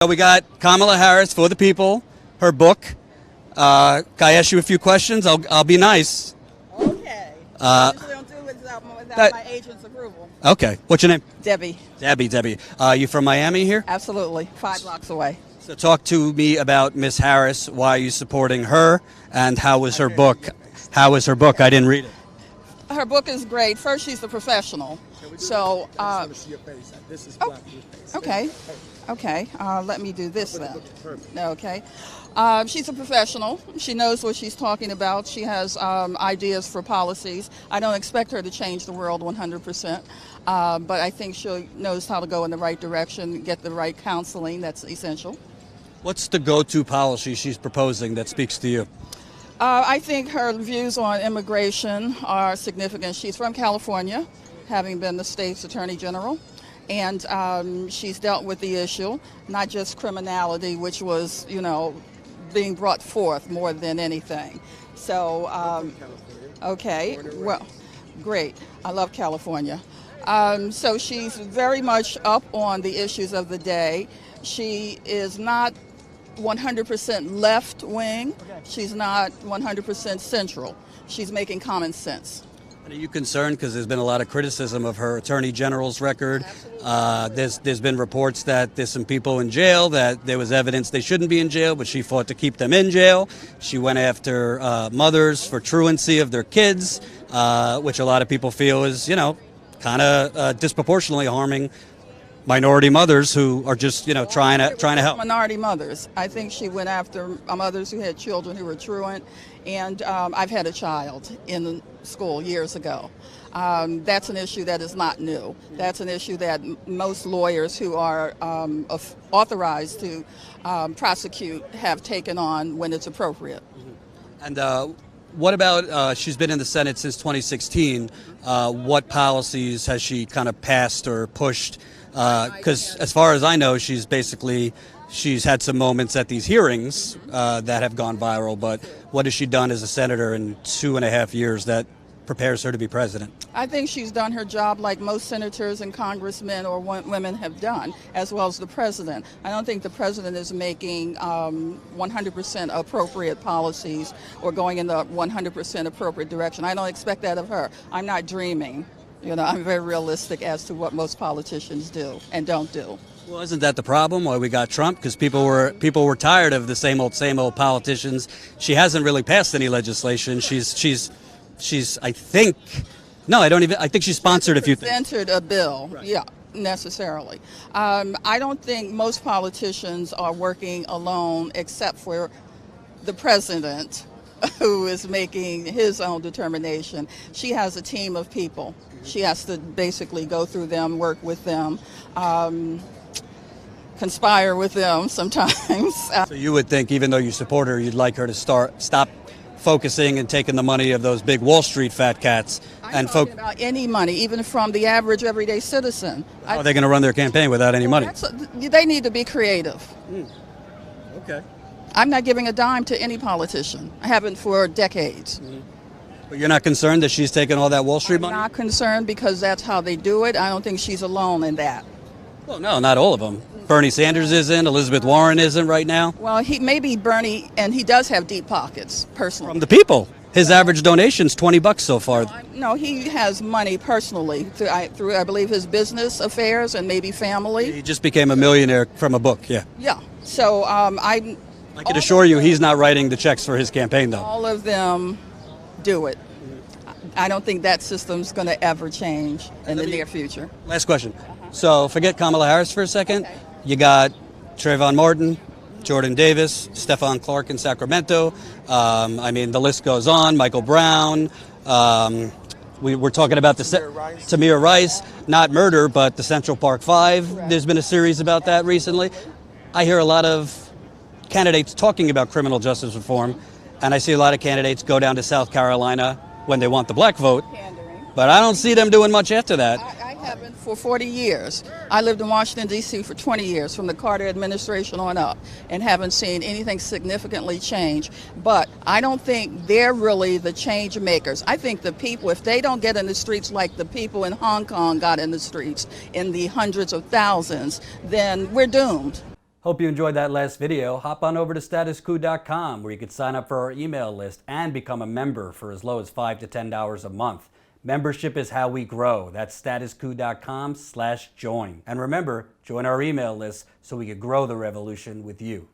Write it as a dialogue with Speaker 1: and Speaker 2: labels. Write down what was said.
Speaker 1: So we got Kamala Harris for the people, her book. Can I ask you a few questions? I'll be nice.
Speaker 2: Okay. I usually don't do it without my agent's approval.
Speaker 1: Okay. What's your name?
Speaker 2: Debbie.
Speaker 1: Debbie. You from Miami here?
Speaker 2: Absolutely. 5 blocks away.
Speaker 1: So talk to me about Miss Harris. Why are you supporting her? And how was her book? How was her book? I didn't read it.
Speaker 2: Her book is great. First, she's a professional. So, okay. Let me do this then. Okay. She's a professional. She knows what she's talking about. She has ideas for policies. I don't expect her to change the world 100%, but I think she knows how to go in the right direction, get the right counseling. That's essential.
Speaker 1: What's the go-to policy she's proposing that speaks to you?
Speaker 2: I think her views on immigration are significant. She's from California, having been the state's attorney general. And she's dealt with the issue, not just criminality, which was, being brought forth more than anything. So, okay, well, great. I love California. So she's very much up on the issues of the day. She is not 100% left wing. She's not 100% central. She's making common sense.
Speaker 1: Are you concerned because there's been a lot of criticism of her attorney general's record? There's been reports that there's some people in jail, that there was evidence they shouldn't be in jail, but she fought to keep them in jail. She went after mothers for truancy of their kids, which a lot of people feel is, kind of disproportionately harming minority mothers who are just, trying to help.
Speaker 2: Minority mothers. I think she went after mothers who had children who were truant, and I've had a child in school years ago. That's an issue that is not new. That's an issue that most lawyers who are authorized to prosecute have taken on when it's appropriate.
Speaker 1: And what about, she's been in the Senate since 2016. What policies has she kind of passed or pushed? Because as far as I know, she's had some moments at these hearings that have gone viral, but what has she done as a senator in 2.5 years that prepares her to be president? I
Speaker 2: think she's done her job like most senators and congressmen or women have done, as well as the president. I don't think the president is making 100% appropriate policies or going in the 100% appropriate direction. I don't expect that of her. I'm not dreaming. I'm very realistic as to what most politicians do and don't do.
Speaker 1: Well, isn't that the problem? Why we got Trump? Because people were tired of the same old politicians. She hasn't really passed any legislation. She's I think she sponsored a few things.
Speaker 2: Entered a bill,
Speaker 1: right.
Speaker 2: Yeah, necessarily. I don't think most politicians are working alone, except for the president, who is making his own determination. She has a team of people. She has to basically go through them, work with them, conspire with them sometimes.
Speaker 1: So you would think, even though you support her, you'd like her to stop focusing and taking the money of those big Wall Street fat cats
Speaker 2: I'm talking about any money, even from the average everyday citizen.
Speaker 1: How are they going to run their campaign without any money?
Speaker 2: They need to be creative.
Speaker 1: Okay.
Speaker 2: I'm not giving a dime to any politician. I haven't for decades.
Speaker 1: But you're not concerned that she's taking all that Wall Street money?
Speaker 2: I'm not concerned because that's how they do it. I don't think she's alone in that.
Speaker 1: Well, no, not all of them. Bernie Sanders isn't. Elizabeth Warren isn't right now.
Speaker 2: Well, he may be Bernie, and he does have deep pockets, personally.
Speaker 1: From the people. His average donation's $20 so far.
Speaker 2: No, he has money personally through I believe, his business affairs and maybe family.
Speaker 1: He just became a millionaire from a book, yeah.
Speaker 2: Yeah. So I
Speaker 1: can assure you he's not writing the checks for his campaign, though.
Speaker 2: All of them do it. I don't think that system's going to ever change in the near future.
Speaker 1: Last question. So forget Kamala Harris for a second. Okay. You got Trayvon Martin, Jordan Davis, Stephon Clark in Sacramento. The list goes on. Michael Brown. We were talking about Tamir Rice, not murder, but the Central Park Five. Right. There's been a series about that recently. I hear a lot of candidates talking about criminal justice reform, and I see a lot of candidates go down to South Carolina when they want the black vote.
Speaker 2: Pandering.
Speaker 1: But I don't see them doing much after that.
Speaker 2: I haven't for 40 years. I lived in Washington, D.C. for 20 years, from the Carter administration on up, and haven't seen anything significantly change. But I don't think they're really the change makers. I think the people, if they don't get in the streets like the people in Hong Kong got in the streets in the hundreds of thousands, then we're doomed.
Speaker 1: Hope you enjoyed that last video. Hop on over to statusquo.com where you can sign up for our email list and become a member for as low as $5 to $10 a month. Membership is how we grow. That's statusquo.com/join. And remember, join our email list so we can grow the revolution with you.